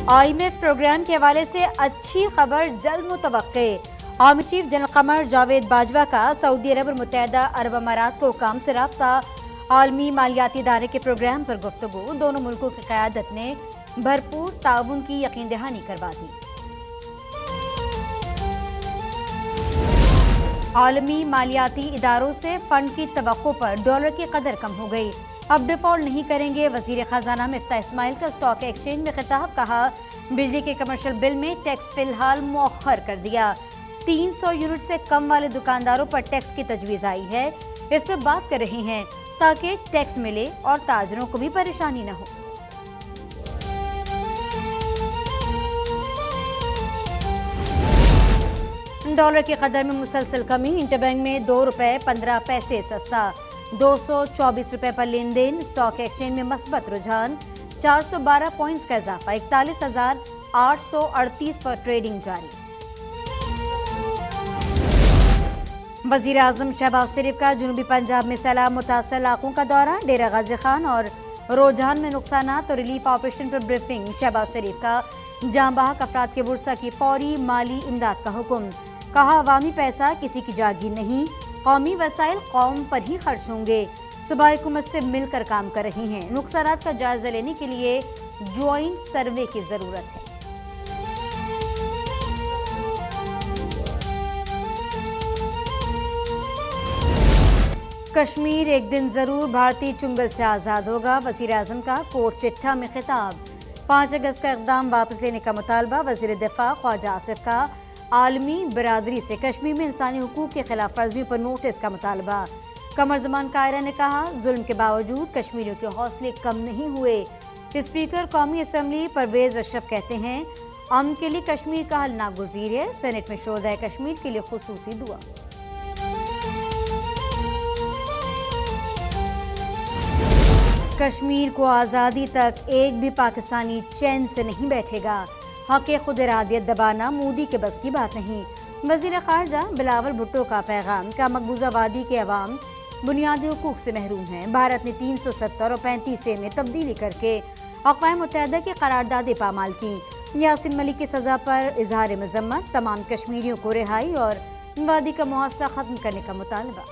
IMF programme के हवाले से अच्छी खबर जल्द मुतवक्के। Army chief general Qamar Javed Bajwa का सऊदी अरब और मुत्तहदा अरब अमारात को काम से राब्ता। आलमी मालियाती इदारे के प्रोग्राम पर गुफ्तगू। दोनों मुल्कों की क़यादत ने भरपूर ताउन की यकीन दहानी करवा दी। आलमी मालियाती इदारों से फंड की तवक्को पर डॉलर की कदर कम हो गई। अब डिफॉल्ट नहीं करेंगे। वजीर खजाना मिफ्ताह इस्माइल का स्टॉक एक्सचेंज में खिताब। कहा, बिजली के कमर्शियल बिल में टैक्स फिलहाल मौखर कर दिया। 300 यूनिट से कम वाले दुकानदारों पर टैक्स की तजवीज़ आई है। इस पर बात कर रहे हैं ताकि टैक्स मिले और ताजरों को भी परेशानी न हो। डॉलर की कदर में मुसलसल कमी। इंटरबैंक में ₹2.15 सस्ता। 224 रुपए पर लेन देन। स्टॉक एक्सचेंज में मस्बत रुझान। 412 पॉइंट्स का इजाफा। 41,838 पर ट्रेडिंग जारी। वजीर आजम शहबाज शरीफ का जुनूबी पंजाब में सैलाब मुतासर इलाकों का दौरा। डेरा गाजी खान और रोजान में नुकसानात और रिलीफ ऑपरेशन पर ब्रीफिंग। शहबाज शरीफ का जाँ बहक अफराद के बुरसा की फौरी माली इमदाद का हुक्म। कहा, अवामी पैसा किसी की जागीर नहीं, कौमी वसाइल कौम पर ही खर्च होंगे। सूबाई हुकूमत से मिलकर काम कर रही हैं। नुकसानात का जायजा लेने के लिए ज्वाइंट सर्वे की जरूरत है। कश्मीर एक दिन जरूर भारतीय चुंगल से आजाद होगा। वजीर आजम का कोर्ट चिट्ठा में खिताब। 5 अगस्त का इक़दाम वापस लेने का मुतालबा। वजीर दिफा ख्वाजा आसिफ का आलमी बरादरी से कश्मीर में इंसानी हुकूक की खिलाफ वर्जियों पर नोटिस का मुतालबा। कमर ज़मान कायरा ने कहा, जुल्म के बावजूद कश्मीरियों के हौसले कम नहीं हुए। स्पीकर कौमी असम्बली परवेज अशरफ कहते हैं, अमन के लिए कश्मीर का हल नागुज़ीर है। सेनेट में शोधा कश्मीर के लिए खुसूसी दुआ। कश्मीर को आज़ादी तक एक भी पाकिस्तानी चैन से नहीं बैठेगा। हक़ खुद इरादियत दबाना मोदी के बस की बात नहीं। वज़ीर ख़ारजा बिलावल भुट्टो का पैगाम। का मकबूजा वादी के अवाम बुनियादी हुकूक से महरूम हैं। भारत ने 370 और 35 में तब्दीली करके अक़वाम मुत्तहदा की करारदादें पामाल की। यासिन मलिक की सज़ा पर इजहार मज़म्मत। तमाम कश्मीरियों को रिहाई और वादी का मुआसरा ख़त्म करने का मुतालबा।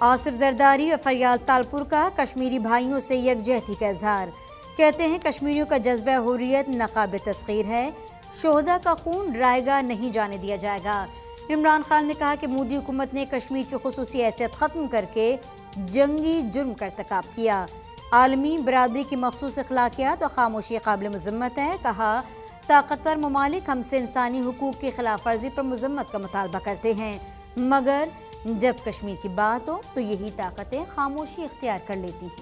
आसिफ जरदारी और फरियाल तालपुर का कश्मीरी भाइयों से यकजहती का इजहार। कहते हैं, कश्मीरियों का जज्बा हुर्रियत नाक़ाबिल तस्ख़ीर है। शोहदा का खून रायगा नहीं जाने दिया जाएगा। इमरान खान ने कहा कि मोदी हुकूमत ने कश्मीर की खुसूसी हैसियत ख़त्म करके जंगी जुर्म का इर्तिकाब किया। आलमी बरादरी की मखसूस अखलाकियात और खामोशी काबिल मज़म्मत है। कहा, ताकतवर ममालिक हमसे इंसानी हुकूक की खिलाफ वर्जी पर मज़म्मत का मुतालबा करते हैं, मगर जब कश्मीर की बात हो तो यही ताकतें खामोशी इख्तियार कर लेती हैं।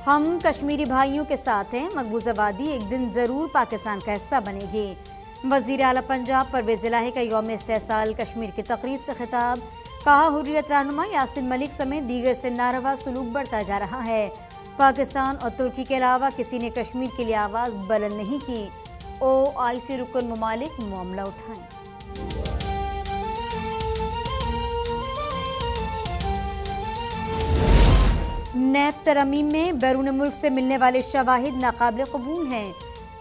हम कश्मीरी भाइयों के साथ हैं। मकबूजा वादी एक दिन जरूर पाकिस्तान का हिस्सा बनेगी। वजीर आला पंजाब परवेज इलाही का यौम इस्तेहसाल कश्मीर की तकरीब से खिताब। कहा, हुर्रियत रहनुमा यासिन मलिक समेत दीगर से नारवा सलूक बढ़ता जा रहा है। पाकिस्तान और तुर्की के अलावा किसी ने कश्मीर के लिए आवाज़ बुलंद नहीं की। OIC रुकन ममालिक मामला उठाएं। नैब तरमीम में बैरून मुल्क से मिलने वाले शवाहिद नाकाबिल कबूल हैं।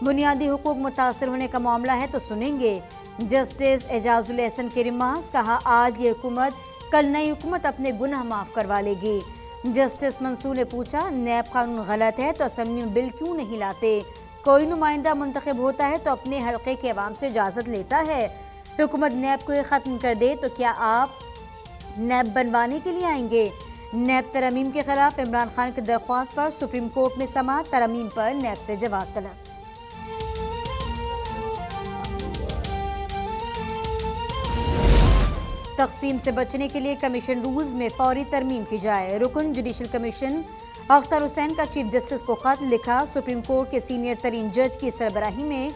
बुनियादी हुकूक मुतासर होने का मामला है तो सुनेंगे। जस्टिस एजाजुल एहसन के रिमार्क्स। कहा, आज ये हुकूमत कल नई हुकूमत अपने गुनाह माफ करवा लेगी। जस्टिस मंसूर ने पूछा, नैब कानून गलत है तो असम्बली में बिल क्यों नहीं लाते? कोई नुमाइंदा मुंतखब होता है तो अपने हल्के के अवाम से इजाज़त लेता है। हुकूमत नैब को ख़त्म कर दे तो क्या आप नैब बनवाने के लिए आएंगे? नैब तरमीम के खिलाफ इमरान खान की दरख्वास्त पर सुप्रीम कोर्ट में समाअत। तरमीम पर नैब से जवाब तलब। तकसीम से बचने के लिए कमीशन रूल्स में फौरी तरमीम की जाए। रुकन जुडिशल कमीशन अख्तर हुसैन का चीफ जस्टिस को खत लिखा। सुप्रीम कोर्ट के सीनियर तरीन जज की सरबराही में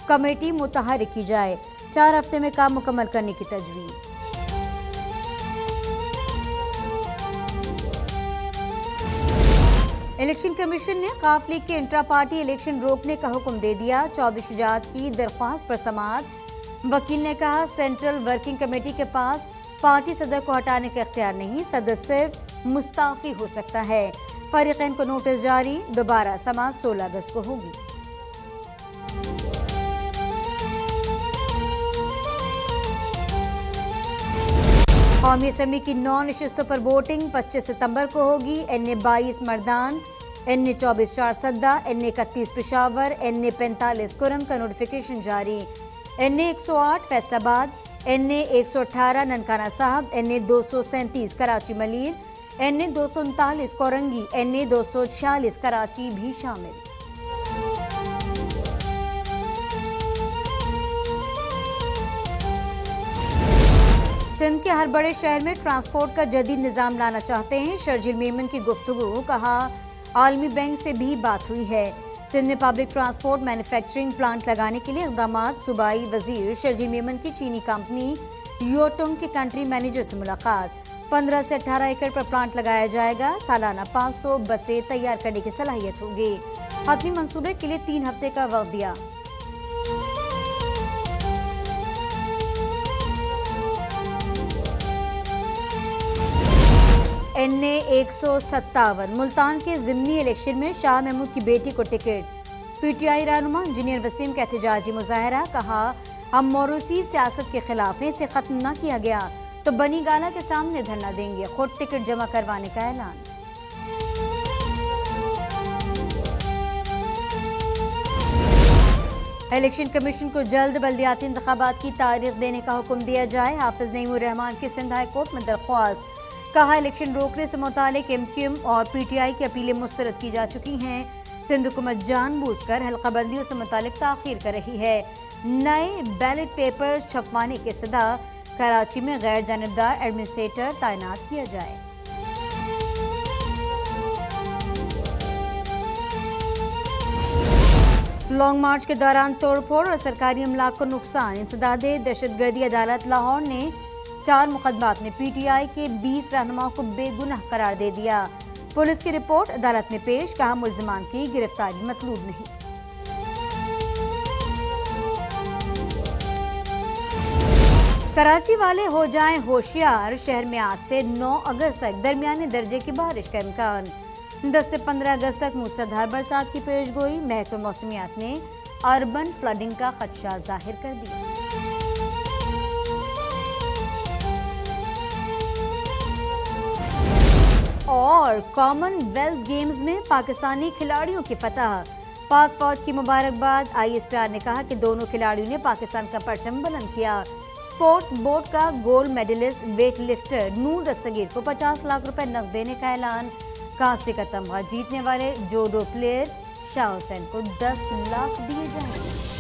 कमेटी मुतहर्रिक की जाए। 4 हफ्ते में काम मुकम्मल करने की तजवीज़। इलेक्शन कमीशन ने काफ लीग के इंट्रा पार्टी इलेक्शन रोकने का हुक्म दे दिया। चौधरी शुजात की दरख्वास्त पर समाअत। वकील ने कहा, सेंट्रल वर्किंग कमेटी के पास पार्टी सदर को हटाने का इख्तियार नहीं, सदर सिर्फ मुस्ताफी हो सकता है। फरीकैन को नोटिस जारी, दोबारा समाअत 16 अगस्त को होगी। कौमी असेंबली की 9 नशिस्तों पर वोटिंग 25 सितंबर को होगी। NA 22 Mardan, NA 24 Charsadda, NA 31 Peshawar, NA 45 Kurram का नोटिफिकेशन जारी। NA 108 फैसलाबाद, NA 118 ननकाना साहब, NA 237 Karachi Malir, NA 239 Korangi, NA 246 Karachi भी शामिल। सिंध के हर बड़े शहर में ट्रांसपोर्ट का जदीद निज़ाम लाना चाहते हैं, शर्जील मेमन की गुफ्तगू, कहा आलमी बैंक से भी बात हुई है। सिंध में पब्लिक ट्रांसपोर्ट मैन्युफैक्चरिंग प्लांट लगाने के लिए इक़दामात, सूबाई वजीर शर्जील मेमन की चीनी कंपनी योटोंग के कंट्री मैनेजर से मुलाकात। 15 से 18 एकड़ पर प्लांट लगाया जाएगा, सालाना 500 बसें तैयार करने की सलाहियत होगी। हतमी मंसूबे के लिए 3 हफ्ते का वक्त दिया। NA 157 मुल्तान के ज़िमनी इलेक्शन में शाह महमूद की बेटी को टिकट। PTI रहनुमा इंजीनियर वसीम का एहतजाजी मुजाहरा, कहा हम मौरूसी सियासत के खिलाफ हैं, इसे खत्म न किया गया तो बनी गाला के सामने धरना देंगे, खुद टिकट जमा करवाने का ऐलान। इलेक्शन कमीशन को जल्द बल्दियाती इंतखाबात की तारीख देने का हुक्म दिया जाए, हाफिज नईमुर रहमान की सिंध हाई कोर्ट में दरख्वास्त। कहा इलेक्शन रोकने से मुतालिक MQM और PTI की अपीलें मुस्तरद की जा चुकी हैं। सिंध हुकूमत जानबूझकर हल्का बंदियों से मुतालिक ताखीर कर रही है। नए बैलेट पेपर छपवाने के सदा, कराची में गैर जानिबदार एडमिनिस्ट्रेटर तैनात किया जाए। लॉन्ग मार्च के दौरान तोड़फोड़ और सरकारी अमलाक को नुकसान, इंसदादे दहशतगर्दी अदालत लाहौर ने 4 मुकदमात में PTI के 20 रहनुमाओं को बेगुनाह करार दे दिया। पुलिस की रिपोर्ट अदालत में पेश, कहा मुल्जिमान की गिरफ्तारी मतलूब नहीं। कराची वाले हो जाएं होशियार, शहर में आज से 9 अगस्त तक दरमियाने दर्जे की बारिश का इम्कान। 10 से 15 अगस्त तक मूसलाधार बरसात की पेशगोई, महकमा मौसमियात ने अर्बन फ्लडिंग का खदशा जाहिर कर दिया। और कॉमनवेल्थ गेम्स में पाकिस्तानी खिलाड़ियों की फतह, पाक फौज की मुबारकबाद। ISPR ने कहा कि दोनों खिलाड़ियों ने पाकिस्तान का परचम बुलंद किया। स्पोर्ट्स बोर्ड का गोल्ड मेडलिस्ट वेट लिफ्टर नूर दस्तगीर को 50 लाख रुपए नकद देने का ऐलान। कांसे का तमगा जीतने वाले जोडो प्लेयर शाह हुसैन को 10 लाख दिए जाएंगे।